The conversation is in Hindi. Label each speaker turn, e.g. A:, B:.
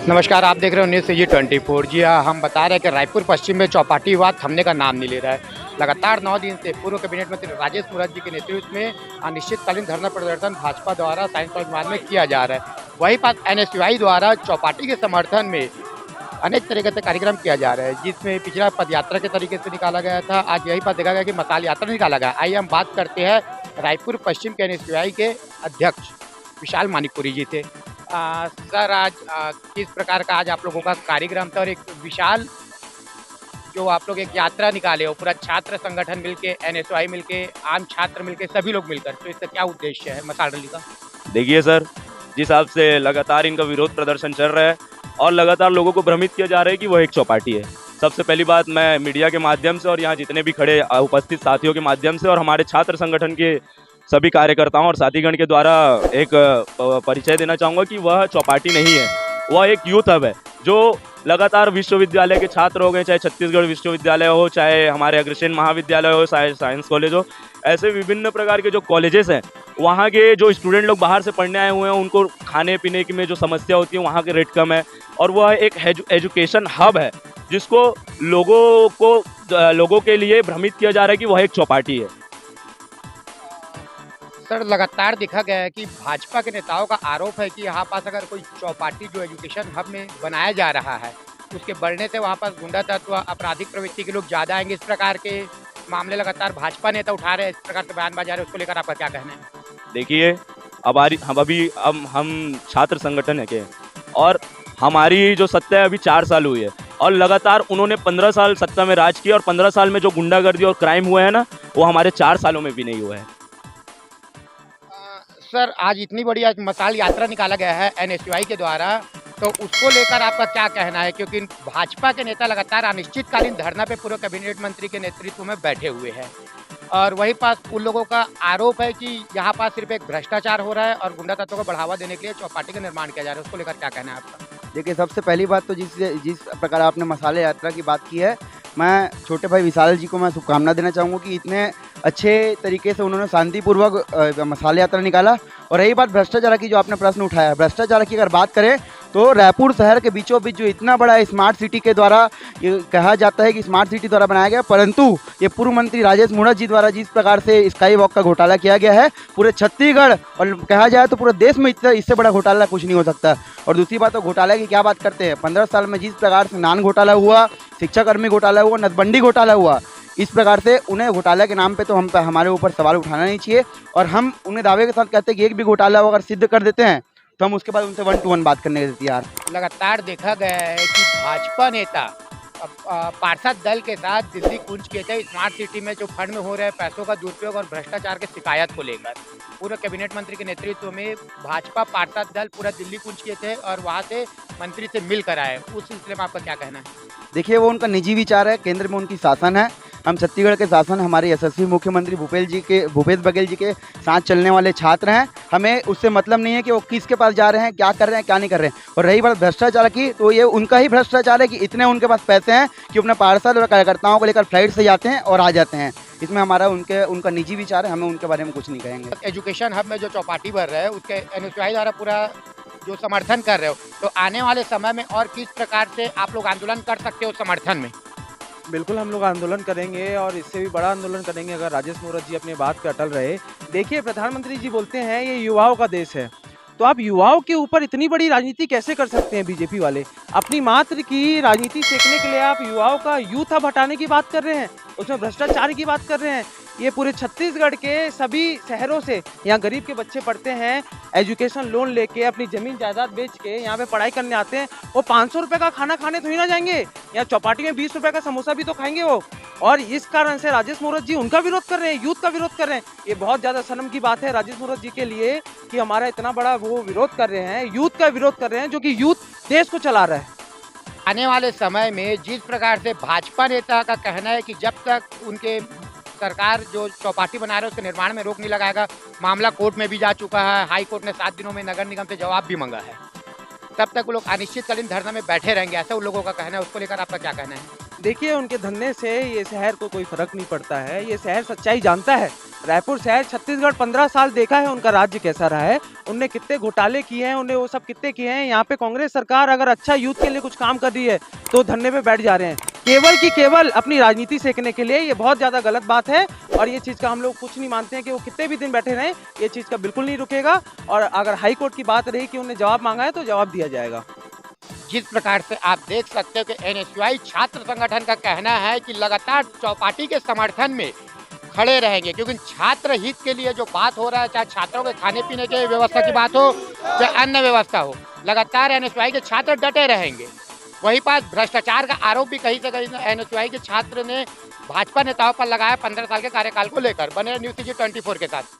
A: नमस्कार, आप देख रहे हो न्यूज़ CG24। जी हाँ, हम बता रहे हैं कि रायपुर पश्चिम में चौपाटी विवाद थमने का नाम नहीं ले रहा है। लगातार 9 दिन से पूर्व कैबिनेट मंत्री राजेश मूरत जी के नेतृत्व में अनिश्चितकालीन धरना प्रदर्शन भाजपा द्वारा साइंस कॉलेज मैदान में किया जा रहा है। वहीं पास NSUI द्वारा चौपाटी के समर्थन में अनेक तरीके से कार्यक्रम किया जा रहा है, जिसमें पिछला पदयात्रा के तरीके से निकाला गया था। आज यही बात देखा गया कि मशाल यात्रा निकाला गया। आइए हम बात करते हैं रायपुर पश्चिम के NSUI के अध्यक्ष विशाल मानिकपुरी जी से। सर, आज किस प्रकार का आज आप लोगों का कार्यक्रम था और एक विशाल जो आप लोग एक यात्रा निकाले हो, पूरा छात्र संगठन मिलके, NSUI मिलके, आम छात्र मिलके, सभी लोग मिलकर, तो इसका क्या उद्देश्य है मशाल रैली का?
B: देखिए सर, जिस हिसाब से लगातार इनका विरोध प्रदर्शन चल रहा है और लगातार लोगों को भ्रमित किया जा रहा है कि वह एक चौपाटी है। सबसे पहली बात, मैं मीडिया के माध्यम से और यहाँ जितने भी खड़े उपस्थित साथियों के माध्यम से और हमारे छात्र संगठन के सभी कार्यकर्ताओं और साथीगण के द्वारा एक परिचय देना चाहूँगा कि वह चौपाटी नहीं है, वह एक यूथ हब है जो लगातार विश्वविद्यालय के छात्र हो गए, चाहे छत्तीसगढ़ विश्वविद्यालय हो, चाहे हमारे अग्रसेन महाविद्यालय हो, चाहे साइंस कॉलेज हो, ऐसे विभिन्न प्रकार के जो कॉलेजेस हैं, वहाँ के जो स्टूडेंट लोग बाहर से पढ़ने आए हुए हैं, उनको खाने पीने की में जो समस्या होती है, वहाँ के रेट कम है और वह एक एजुकेशन हब है जिसको लोगों के लिए भ्रमित किया जा रहा है कि वह एक चौपाटी है।
A: सर, लगातार देखा गया है कि भाजपा के नेताओं का आरोप है कि यहाँ पास अगर कोई चौपाटी जो एजुकेशन हब में बनाया जा रहा है, उसके बढ़ने से वहाँ पास गुंडा तत्व, आपराधिक प्रवृत्ति के लोग ज़्यादा आएंगे। इस प्रकार के मामले लगातार भाजपा नेता उठा रहे हैं, इस प्रकार से बयानबाजी आ रहे हैं, उसको लेकर आपका क्या कहना है?
B: देखिए, हम छात्र संगठन है के और हमारी जो सत्ता है अभी 4 साल हुई है और लगातार उन्होंने 15 साल सत्ता में राज किया और 15 साल में जो गुंडागर्दी और क्राइम हुए हैं ना, वो हमारे 4 सालों में भी नहीं हुए हैं।
A: सर, आज इतनी बड़ी आज मशाल यात्रा निकाला गया है NSUI के द्वारा, तो उसको लेकर आपका क्या कहना है? क्योंकि भाजपा के नेता लगातार अनिश्चितकालीन धरना पे पूर्व कैबिनेट मंत्री के नेतृत्व में बैठे हुए हैं और वहीं पास उन लोगों का आरोप है कि यहाँ पास सिर्फ एक भ्रष्टाचार हो रहा है और गुंडा तत्वों को बढ़ावा देने के लिए चौपाटी का निर्माण किया जा रहा है। उसको लेकर क्या कहना है आपका?
C: देखिए, सबसे पहली बात तो जिस प्रकार आपने मसाले यात्रा की बात की है, मैं छोटे भाई विशाल जी को मैं शुभकामना देना चाहूँगा कि इतने अच्छे तरीके से उन्होंने शांतिपूर्वक मसाले यात्रा निकाला। और रही बात भ्रष्टाचार की, जो आपने प्रश्न उठाया, भ्रष्टाचार की अगर बात करें तो रायपुर शहर के बीचों बीच जो इतना बड़ा स्मार्ट सिटी के द्वारा ये कहा जाता है कि स्मार्ट सिटी द्वारा बनाया गया, परंतु ये पूर्व मंत्री राजेश मूरत जी द्वारा जिस प्रकार से स्काई वॉक का घोटाला किया गया है पूरे छत्तीसगढ़ और कहा जाए तो पूरे देश में इससे बड़ा घोटाला कुछ नहीं हो सकता। और दूसरी बात, तो घोटाले की क्या बात करते हैं, 15 साल में जिस प्रकार से नान घोटाला हुआ, शिक्षाकर्मी घोटाला हुआ, नसबंदी घोटाला हुआ, इस प्रकार से उन्हें घोटाले के नाम पे तो हमारे ऊपर सवाल उठाना नहीं चाहिए। और हम उन्हें दावे के साथ कहते हैं कि एक भी घोटाला अगर सिद्ध कर देते हैं तो हम उसके बाद उनसे 1 to 1 बात करने के लिए तैयार।
A: लगातार देखा गया है कि भाजपा नेता पार्षद दल के साथ दिल्ली कूच किए थे स्मार्ट सिटी में जो फंड में हो रहे पैसों का दुरुपयोग और भ्रष्टाचार की शिकायत को लेकर। पूर्व कैबिनेट मंत्री के नेतृत्व में भाजपा पार्षद दल पूरा दिल्ली कूच किए थे और वहाँ से मंत्री से मिलकर आए। उस सिलसिले में आपका क्या कहना है?
C: देखिए, वो उनका निजी विचार है, केंद्र में उनकी शासन है। हम छत्तीसगढ़ के शासन हमारे यशस्वी मुख्यमंत्री भूपेश बघेल जी के साथ चलने वाले छात्र हैं। हमें उससे मतलब नहीं है कि वो किसके पास जा रहे हैं, क्या कर रहे हैं, क्या नहीं कर रहे हैं। और रही बात भ्रष्टाचार की, तो ये उनका ही भ्रष्टाचार है कि इतने उनके पास पैसे हैं कि अपने पार्षद और कार्यकर्ताओं को लेकर फ्लाइट से जाते हैं और आ जाते हैं। इसमें हमारा उनका निजी विचार है, हमें उनके बारे में कुछ नहीं कहेंगे।
A: एजुकेशन हब में जो चौपाटी बन रहा है उसके NSUI द्वारा पूरा जो समर्थन कर रहे हो, तो आने वाले समय में और किस प्रकार से आप लोग आंदोलन कर सकते हो समर्थन में?
D: बिल्कुल, हम लोग आंदोलन करेंगे और इससे भी बड़ा आंदोलन करेंगे अगर राजेश मूरत जी अपनी बात पे अटल रहे। देखिए, प्रधानमंत्री जी बोलते हैं ये युवाओं का देश है, तो आप युवाओं के ऊपर इतनी बड़ी राजनीति कैसे कर सकते हैं बीजेपी वाले? अपनी मात्र की राजनीति सेकने के लिए आप युवाओं का यूथ हब हटाने की बात कर रहे हैं, उसमें भ्रष्टाचार की बात कर रहे हैं। ये पूरे छत्तीसगढ़ के सभी शहरों से यहाँ गरीब के बच्चे पढ़ते हैं, एजुकेशन लोन लेके अपनी ज़मीन जायदाद बेच के यहाँ पे पढ़ाई करने आते हैं। वो 500 रुपये का खाना खाने थोड़ी ना जाएंगे, यहाँ चौपाटी में 20 रुपये का समोसा भी तो खाएंगे वो। और इस कारण से राजेश मूरत जी उनका विरोध कर रहे हैं, यूथ का विरोध कर रहे हैं। ये बहुत ज़्यादा शर्म की बात है राजेश मूरत जी के लिए कि हमारा इतना बड़ा वो विरोध कर रहे हैं, यूथ का विरोध कर रहे हैं, जो कि यूथ देश को चला रहा है।
A: आने वाले समय में जिस प्रकार से भाजपा नेता का कहना है कि जब तक उनके सरकार जो चौपाटी बना रहे है उसके निर्माण में रोक नहीं लगाएगा, मामला कोर्ट में भी जा चुका है, हाई कोर्ट ने 7 दिनों में नगर निगम से जवाब भी मांगा है, तब तक वो लोग अनिश्चितकालीन धरना में बैठे रहेंगे, ऐसा उन लोगों का कहना है। उसको लेकर आपका क्या कहना है?
D: देखिए उनके धरने से ये शहर को कोई फर्क नहीं पड़ता है। ये शहर सच्चाई जानता है। रायपुर शहर छत्तीसगढ़ 15 साल देखा है उनका राज्य कैसा रहा है, उनने कितने घोटाले किए हैं, उन्हें वो सब कितने किए हैं। यहाँ पे कांग्रेस सरकार अगर अच्छा यूथ के लिए कुछ काम कर रही है तो धरने पे बैठ जा रहे हैं, केवल की केवल अपनी राजनीति सेकने के लिए। ये बहुत ज़्यादा गलत बात है और ये चीज़ का हम लोग कुछ नहीं मानते हैं कि वो कितने भी दिन बैठे रहें, ये चीज़ का बिल्कुल नहीं रुकेगा। और अगर हाई कोर्ट की बात रही कि उन्हें जवाब मांगा है तो जवाब दिया जाएगा।
A: जिस प्रकार से आप देख सकते हो कि एनएसयूआई छात्र संगठन का कहना है कि लगातार चौपाटी के समर्थन में खड़े रहेंगे, क्योंकि छात्र हित के लिए जो बात हो रहा है, चाहे छात्रों के खाने पीने की व्यवस्था की बात हो चाहे अन्य व्यवस्था हो, लगातार एनएसयूआई के छात्र डटे रहेंगे। वही बात भ्रष्टाचार का आरोप भी कहीं से कहीं एनएसयूआई के छात्र ने भाजपा नेताओं पर लगाया 15 साल के कार्यकाल को लेकर। बने न्यूज़ 24 के साथ।